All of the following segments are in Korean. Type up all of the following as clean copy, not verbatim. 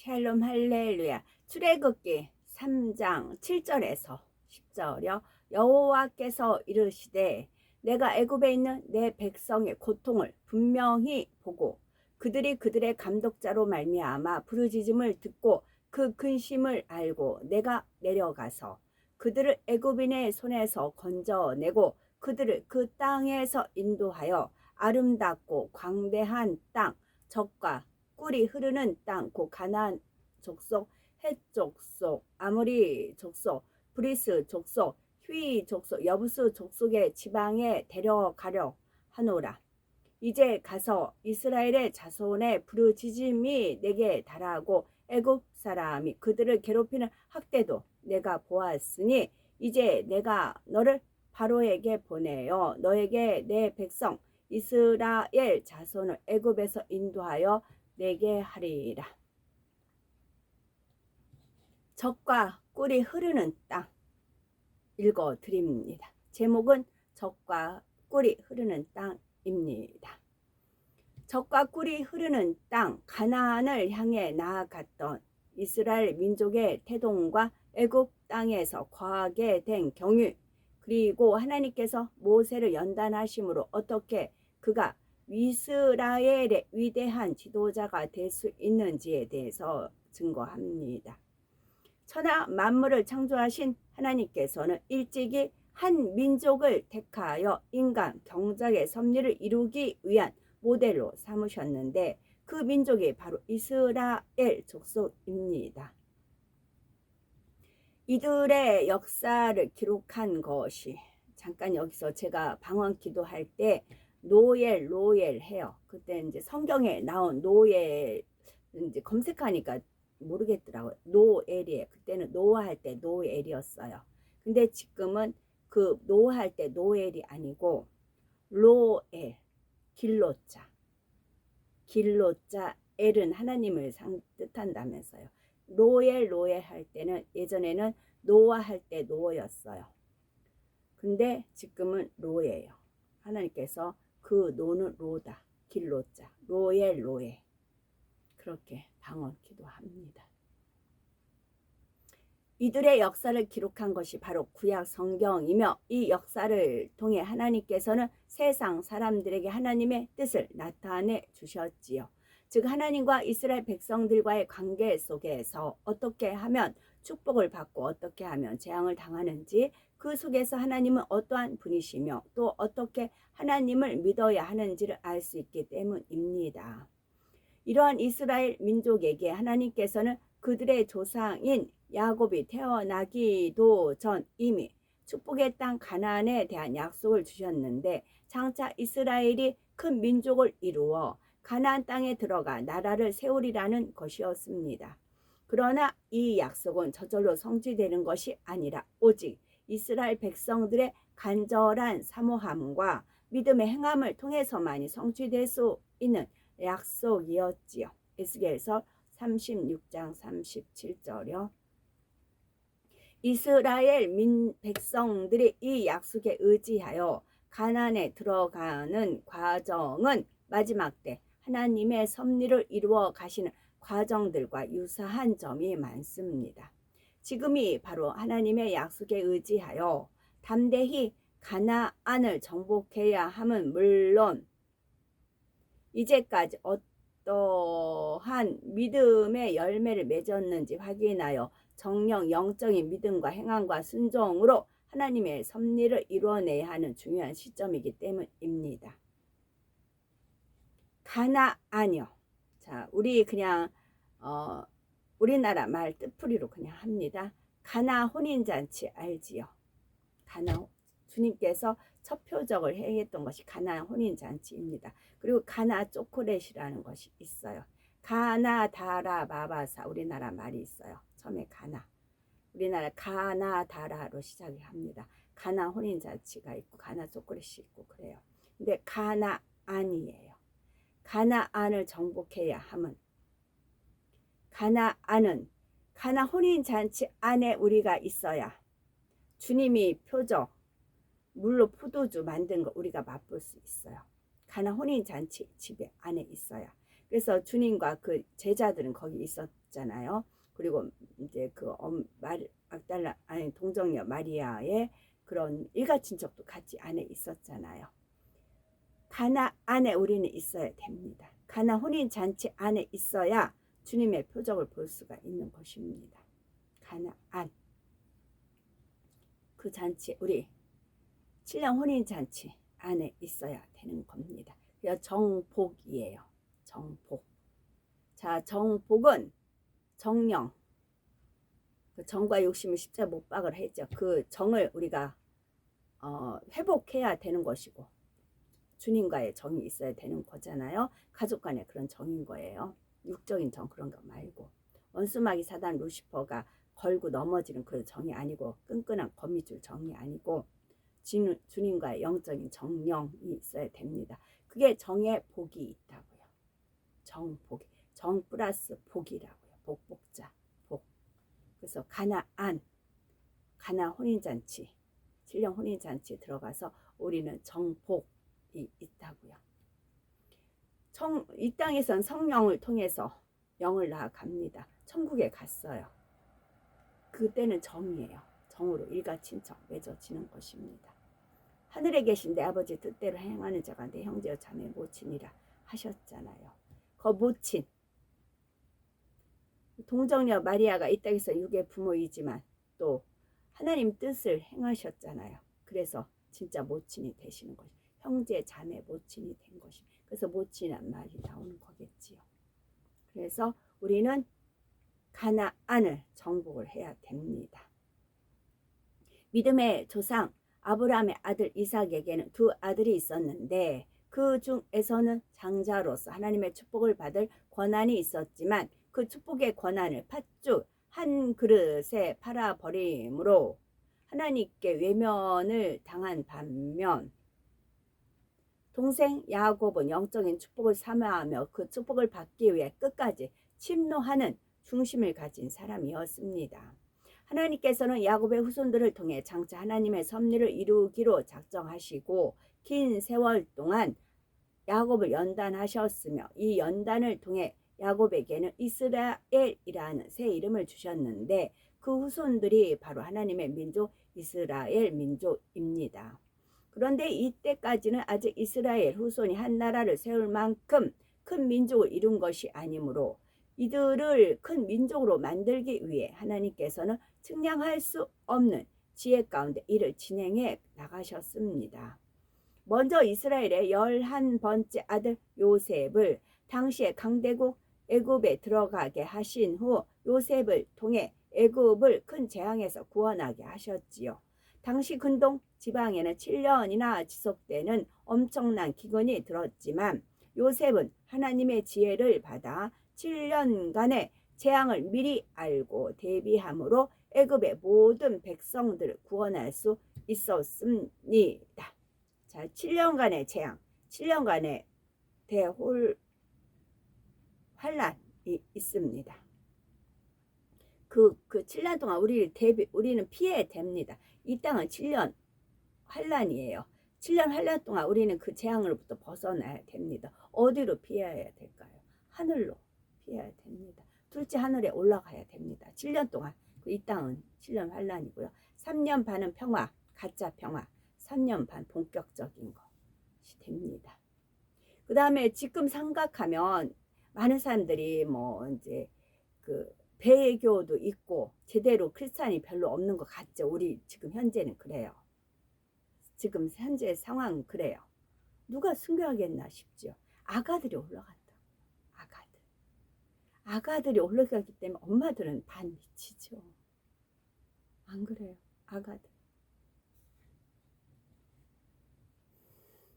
샬롬 할렐루야. 출애굽기 3장 7절에서 10절이요. 여호와께서 이르시되 내가 애굽에 있는 내 백성의 고통을 분명히 보고 그들이 그들의 감독자로 말미암아 부르짖음을 듣고 그 근심을 알고 내가 내려가서 그들을 애굽인의 손에서 건져내고 그들을 그 땅에서 인도하여 아름답고 광대한 땅, 젖과 꿀이 흐르는 땅, 곧 가나안 족속, 헷 족속, 아모리 족속, 브리스 족속, 휘 족속, 여부스 족속의 지방에 데려가려 하노라. 이제 가서 이스라엘의 자손의 부르짖음이 내게 달하고 애굽 사람이 그들을 괴롭히는 학대도 내가 보았으니 이제 내가 너를 바로에게 보내어 너에게 내 백성 이스라엘 자손을 애굽에서 인도하여 내게 하리라. 젖과 꿀이 흐르는 땅 읽어 드립니다. 제목은 젖과 꿀이 흐르는 땅입니다. 젖과 꿀이 흐르는 땅 가나안을 향해 나아갔던 이스라엘 민족의 태동과 애굽 땅에서 거하게 된 경유, 그리고 하나님께서 모세를 연단하심으로 어떻게 그가 이스라엘의 위대한 지도자가 될 수 있는지에 대해서 증거합니다. 천하 만물을 창조하신 하나님께서는 일찍이 한 민족을 택하여 인간 경작의 섭리를 이루기 위한 모델로 삼으셨는데 그 민족이 바로 이스라엘 족속입니다. 이들의 역사를 기록한 것이, 잠깐 여기서 제가 방언 기도할 때 노엘 해요. 그때 이제 성경에 나온 노엘 이제 검색하니까 모르겠더라고요. 노엘이에요. 그때는 노아할 때 노엘이었어요. 근데 지금은 그 노아할 때 노엘이 아니고 로엘, 길로자 엘은 하나님을 뜻한다면서요. 로엘 할 때는 예전에는 노아 할 때 노였어요. 근데 지금은 로예요. 하나님께서 그 노는 로다, 길로자, 로엘 그렇게 방언 기도합니다. 이들의 역사를 기록한 것이 바로 구약 성경이며 이 역사를 통해 하나님께서는 세상 사람들에게 하나님의 뜻을 나타내 주셨지요. 즉 하나님과 이스라엘 백성들과의 관계 속에서 어떻게 하면 축복을 받고 어떻게 하면 재앙을 당하는지, 그 속에서 하나님은 어떠한 분이시며 또 어떻게 하나님을 믿어야 하는지를 알 수 있기 때문입니다. 이러한 이스라엘 민족에게 하나님께서는 그들의 조상인 야곱이 태어나기도 전 이미 축복의 땅 가나안에 대한 약속을 주셨는데 장차 이스라엘이 큰 민족을 이루어 가나안 땅에 들어가 나라를 세우리라는 것이었습니다. 그러나 이 약속은 저절로 성취되는 것이 아니라 오직 이스라엘 백성들의 간절한 사모함과 믿음의 행함을 통해서만이 성취될 수 있는 약속이었지요. 에스겔서 36장 37절이요. 이스라엘 백성들이 이 약속에 의지하여 가나안에 들어가는 과정은 마지막 때 하나님의 섭리를 이루어 가시는 과정들과 유사한 점이 많습니다. 지금이 바로 하나님의 약속에 의지하여 담대히 가나안을 정복해야 함은 물론 이제까지 어떠한 믿음의 열매를 맺었는지 확인하여 정령 영적인 믿음과 행함과 순종으로 하나님의 섭리를 이루어내야 하는 중요한 시점이기 때문입니다. 가나안이요. 자, 우리 그냥 우리나라 말 뜻풀이로 그냥 합니다. 가나 혼인잔치 알지요? 가나 주님께서 첫 표적을 행했던 것이 가나 혼인잔치입니다. 그리고 가나 초콜릿이라는 것이 있어요. 가나 다라 마바사 우리나라 말이 있어요. 처음에 가나, 우리나라 가나 다라로 시작을 합니다. 가나 혼인잔치가 있고 가나 초콜릿이 있고 그래요. 근데 가나안이에요. 가나안을 정복해야 함은 가나안은 가나 혼인잔치 안에 우리가 있어야 주님이 표적 물로 포도주 만든 거 우리가 맛볼 수 있어요. 가나 혼인잔치 집에 안에 있어야. 그래서 주님과 그 제자들은 거기 있었잖아요. 그리고 이제 그 막달라 아니 동정녀 마리아의 그런 일가 친척도 같이 안에 있었잖아요. 가나 안에 우리는 있어야 됩니다. 가나 혼인 잔치 안에 있어야 주님의 표적을 볼 수가 있는 것입니다. 가나 안. 그 잔치 우리 7년 혼인 잔치 안에 있어야 되는 겁니다. 정복이에요. 정복. 자, 정복은 정령. 그 정과 욕심을 십자가 못 박을 했죠. 그 정을 우리가 회복해야 되는 것이고 주님과의 정이 있어야 되는 거잖아요. 가족 간의 그런 정인 거예요. 육적인 정 그런 거 말고 원수마귀 사단 루시퍼가 걸고 넘어지는 그 정이 아니고 끈끈한 거미줄 정이 아니고 주님과의 영적인 정령이 있어야 됩니다. 그게 정의 복이 있다고요. 정복이. 정 플러스 복이라고요. 복복자 복. 그래서 가나 혼인잔치 7년 혼인잔치에 들어가서 우리는 정복이 있다고요. 이 땅에선 성령을 통해서 영을 낳아갑니다. 천국에 갔어요. 그때는 정이에요. 정으로 일가친척 맺어지는 것입니다. 하늘에 계신 내 아버지 뜻대로 행하는 자가 내 형제여 자매 모친이라 하셨잖아요. 그 모친 동정녀 마리아가 이 땅에서 육의 부모이지만 또 하나님 뜻을 행하셨잖아요. 그래서 진짜 모친이 되시는 것이 형제 자매 모친이 된 것이 그래서 모친이란 말이 나오는 거겠지요. 그래서 우리는 가나안을 정복을 해야 됩니다. 믿음의 조상 아브라함의 아들 이삭에게는 두 아들이 있었는데 그 중에서는 장자로서 하나님의 축복을 받을 권한이 있었지만 그 축복의 권한을 팥죽 한 그릇에 팔아버림으로 하나님께 외면을 당한 반면 동생 야곱은 영적인 축복을 사모하며 그 축복을 받기 위해 끝까지 침노하는 중심을 가진 사람이었습니다. 하나님께서는 야곱의 후손들을 통해 장차 하나님의 섭리를 이루기로 작정하시고 긴 세월 동안 야곱을 연단하셨으며 이 연단을 통해 야곱에게는 이스라엘이라는 새 이름을 주셨는데 그 후손들이 바로 하나님의 민족 이스라엘 민족입니다. 그런데 이때까지는 아직 이스라엘 후손이 한 나라를 세울 만큼 큰 민족을 이룬 것이 아니므로 이들을 큰 민족으로 만들기 위해 하나님께서는 측량할 수 없는 지혜 가운데 이를 진행해 나가셨습니다. 먼저 이스라엘의 11번째 아들 요셉을 당시에 강대국 애굽에 들어가게 하신 후 요셉을 통해 애굽을 큰 재앙에서 구원하게 하셨지요. 당시 근동 지방에는 7년이나 지속되는 엄청난 기근이 들었지만 요셉은 하나님의 지혜를 받아 7년간의 재앙을 미리 알고 대비함으로 애굽의 모든 백성들을 구원할 수 있었습니다. 자, 7년간의 재앙, 7년간의 환란이 있습니다. 그 7년 동안 우리는 피해야 됩니다. 이 땅은 7년 환란이에요. 7년 환란 동안 우리는 그 재앙으로부터 벗어나야 됩니다. 어디로 피해야 될까요? 하늘로 피해야 됩니다. 둘째 하늘에 올라가야 됩니다. 7년 동안 이 땅은 7년 환란이고요. 3년 반은 평화, 가짜 평화. 3년 반 본격적인 것이 됩니다. 그 다음에 지금 생각하면 많은 사람들이 뭐 이제 그 배교도 있고 제대로 크리스찬이 별로 없는 것 같죠. 우리 지금 현재는 그래요. 지금 현재 상황은 그래요. 누가 순교하겠나 싶죠. 아가들이 올라간다. 아가들이 올라가기 때문에 엄마들은 반 미치죠. 안 그래요? 아가들.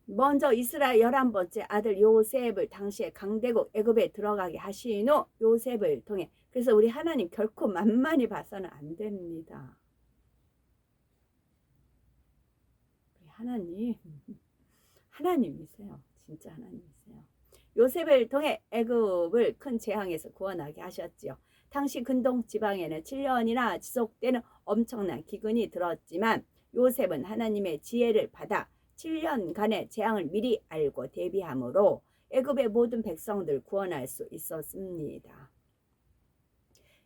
먼저 이스라엘 11번째 아들 요셉을 당시에 강대국 애굽에 들어가게 하신 후 요셉을 통해 그래서 우리 하나님 결코 만만히 봐서는 안 됩니다. 우리 하나님이세요. 진짜 하나님이세요. 요셉을 통해 애굽을 큰 재앙에서 구원하게 하셨지요. 당시 근동 지방에는 7년이나 지속되는 엄청난 기근이 들었지만 요셉은 하나님의 지혜를 받아 7년간의 재앙을 미리 알고 대비함으로 애굽의 모든 백성들 구원할 수 있었습니다.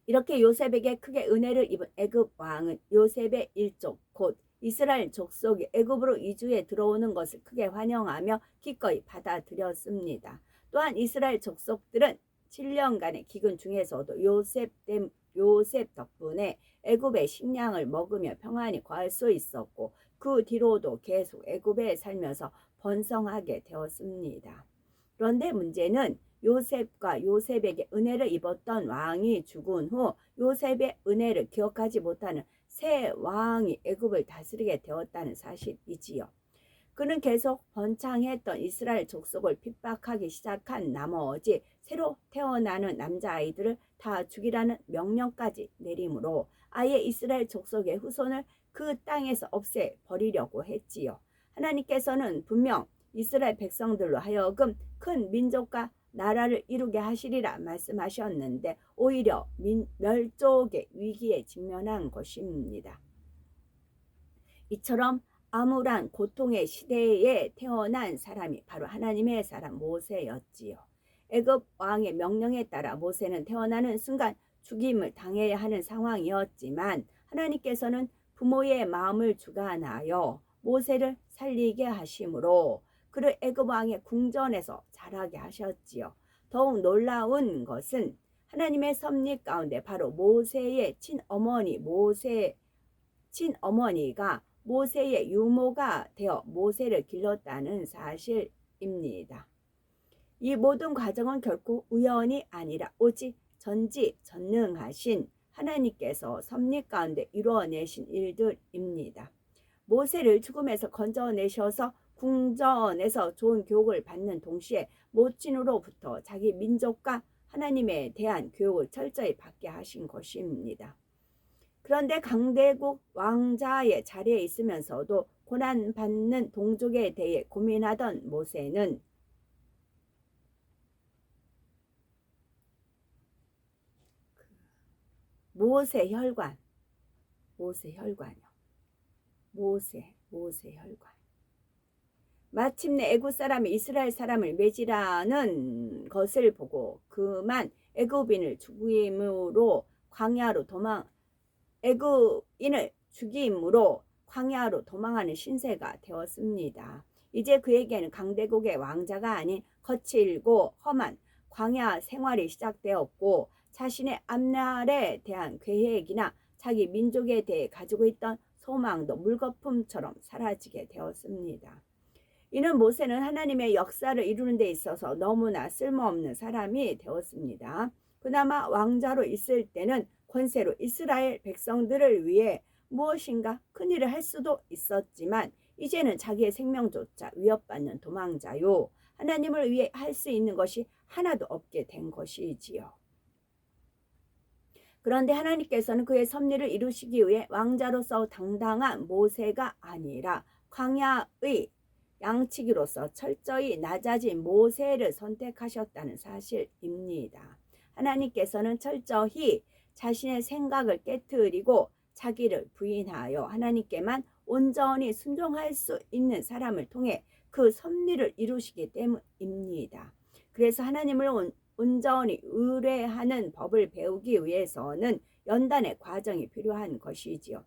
이렇게 요셉에게 크게 은혜를 입은 애굽 왕은 요셉의 일족 곧 이스라엘 족속이 애굽으로 이주해 들어오는 것을 크게 환영하며 기꺼이 받아들였습니다. 또한 이스라엘 족속들은 7년간의 기근 중에서도 요셉 덕분에 애굽의 식량을 먹으며 평안히 거할 수 있었고 그 뒤로도 계속 애굽에 살면서 번성하게 되었습니다. 그런데 문제는 요셉과 요셉에게 은혜를 입었던 왕이 죽은 후 요셉의 은혜를 기억하지 못하는 새 왕이 애굽을 다스리게 되었다는 사실이지요. 그는 계속 번창했던 이스라엘 족속을 핍박하기 시작한 나머지 새로 태어나는 남자아이들을 다 죽이라는 명령까지 내림으로 아예 이스라엘 족속의 후손을 그 땅에서 없애버리려고 했지요. 하나님께서는 분명 이스라엘 백성들로 하여금 큰 민족과 나라를 이루게 하시리라 말씀하셨는데 오히려 멸족의 위기에 직면한 것입니다. 이처럼 암울한 고통의 시대에 태어난 사람이 바로 하나님의 사람 모세였지요. 애굽 왕의 명령에 따라 모세는 태어나는 순간 죽임을 당해야 하는 상황이었지만 하나님께서는 부모의 마음을 주관하여 모세를 살리게 하심으로 그를 애굽 왕의 궁전에서 자라게 하셨지요. 더욱 놀라운 것은 하나님의 섭리 가운데 바로 모세의 친어머니가 모세의 유모가 되어 모세를 길렀다는 사실입니다. 이 모든 과정은 결코 우연이 아니라 오직 전지전능하신 하나님께서 섭리 가운데 이루어내신 일들입니다. 모세를 죽음에서 건져내셔서 궁전에서 좋은 교육을 받는 동시에 모친으로부터 자기 민족과 하나님에 대한 교육을 철저히 받게 하신 것입니다. 그런데 강대국 왕자의 자리에 있으면서도 고난받는 동족에 대해 고민하던 모세는 모세혈관이요. 모세혈관. 마침내 애굽 사람이 이스라엘 사람을 매질하는 것을 보고 그만 애굽인을 죽임으로 광야로 도망하는 신세가 되었습니다. 이제 그에게는 강대국의 왕자가 아닌 거칠고 험한 광야 생활이 시작되었고 자신의 앞날에 대한 계획이나 자기 민족에 대해 가지고 있던 소망도 물거품처럼 사라지게 되었습니다. 이는 모세는 하나님의 역사를 이루는 데 있어서 너무나 쓸모없는 사람이 되었습니다. 그나마 왕자로 있을 때는 권세로 이스라엘 백성들을 위해 무엇인가 큰일을 할 수도 있었지만 이제는 자기의 생명조차 위협받는 도망자요. 하나님을 위해 할 수 있는 것이 하나도 없게 된 것이지요. 그런데 하나님께서는 그의 섭리를 이루시기 위해 왕자로서 당당한 모세가 아니라 광야의 양치기로서 철저히 낮아진 모세를 선택하셨다는 사실입니다. 하나님께서는 철저히 자신의 생각을 깨트리고 자기를 부인하여 하나님께만 온전히 순종할 수 있는 사람을 통해 그 섭리를 이루시기 때문입니다. 그래서 하나님을 온전히 의뢰하는 법을 배우기 위해서는 연단의 과정이 필요한 것이지요.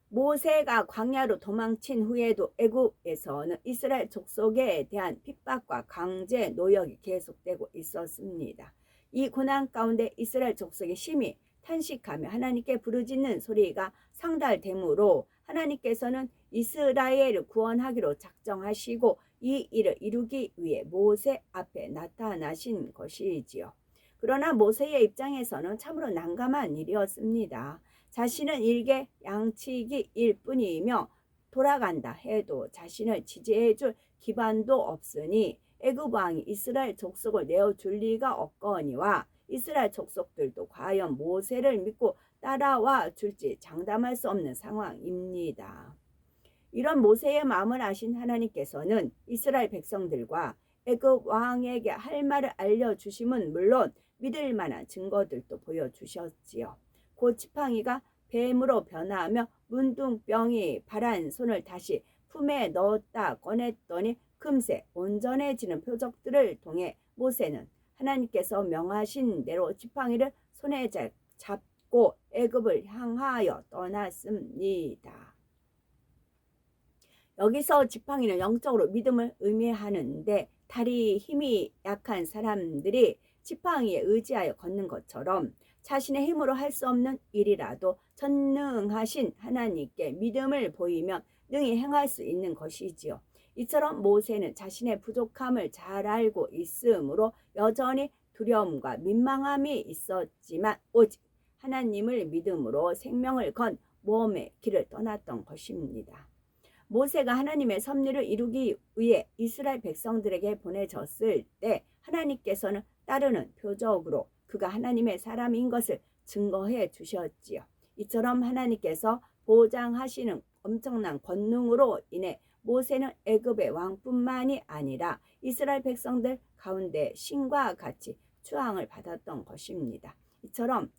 모세가 광야로 도망친 후에도 애굽에서는 이스라엘 족속에 대한 핍박과 강제 노역이 계속되고 있었습니다. 이 고난 가운데 이스라엘 족속이 심히 탄식하며 하나님께 부르짖는 소리가 상달되므로 하나님께서는 이스라엘을 구원하기로 작정하시고 이 일을 이루기 위해 모세 앞에 나타나신 것이지요. 그러나 모세의 입장에서는 참으로 난감한 일이었습니다. 자신은 일개 양치기일 뿐이며 돌아간다 해도 자신을 지지해줄 기반도 없으니 애굽 왕이 이스라엘 족속을 내어줄 리가 없거니와 이스라엘 족속들도 과연 모세를 믿고 따라와 줄지 장담할 수 없는 상황입니다. 이런 모세의 마음을 아신 하나님께서는 이스라엘 백성들과 애굽 왕에게 할 말을 알려주심은 물론 믿을 만한 증거들도 보여주셨지요. 곧 지팡이가 뱀으로 변화하며 문둥병이 발한 손을 다시 품에 넣었다 꺼냈더니 금세 온전해지는 표적들을 통해 모세는 하나님께서 명하신 대로 지팡이를 손에 잡고 애굽을 향하여 떠났습니다. 여기서 지팡이는 영적으로 믿음을 의미하는데 다리 힘이 약한 사람들이 지팡이에 의지하여 걷는 것처럼 자신의 힘으로 할 수 없는 일이라도 전능하신 하나님께 믿음을 보이면 능히 행할 수 있는 것이지요. 이처럼 모세는 자신의 부족함을 잘 알고 있으므로 여전히 두려움과 민망함이 있었지만 오직 하나님을 믿음으로 생명을 건 모험의 길을 떠났던 것입니다. 모세가 하나님의 섭리를 이루기 위해 이스라엘 백성들에게 보내졌을 때 하나님께서는 따르는 표적으로 그가 하나님의 사람인 것을 증거해 주셨지요. 이처럼 하나님께서 보장하시는 엄청난 권능으로 인해 모세는 애굽의 왕뿐만이 아니라 이스라엘 백성들 가운데 신과 같이 추앙을 받았던 것입니다. 이처럼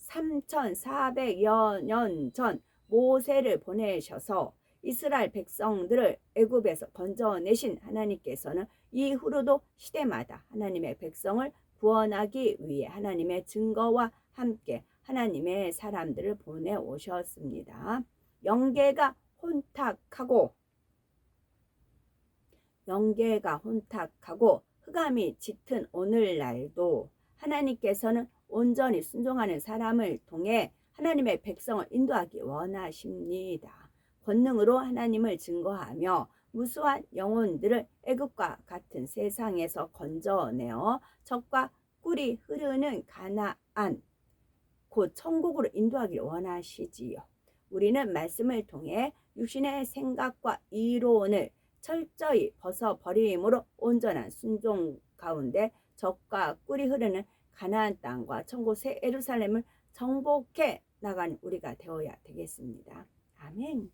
3400여 년 전 모세를 보내셔서 이스라엘 백성들을 애굽에서 건져내신 하나님께서는 이후로도 시대마다 하나님의 백성을 구원하기 위해 하나님의 증거와 함께 하나님의 사람들을 보내오셨습니다. 영계가 혼탁하고 흑암이 짙은 오늘날도 하나님께서는 온전히 순종하는 사람을 통해 하나님의 백성을 인도하기 원하십니다. 권능으로 하나님을 증거하며 무수한 영혼들을 애굽과 같은 세상에서 건져내어 적과 꿀이 흐르는 가나안 곧 천국으로 인도하기를 원하시지요. 우리는 말씀을 통해 육신의 생각과 이론을 철저히 벗어버림으로 온전한 순종 가운데 적과 꿀이 흐르는 가나안 땅과 천국 새 예루살렘을 정복해 나가는 우리가 되어야 되겠습니다. 아멘.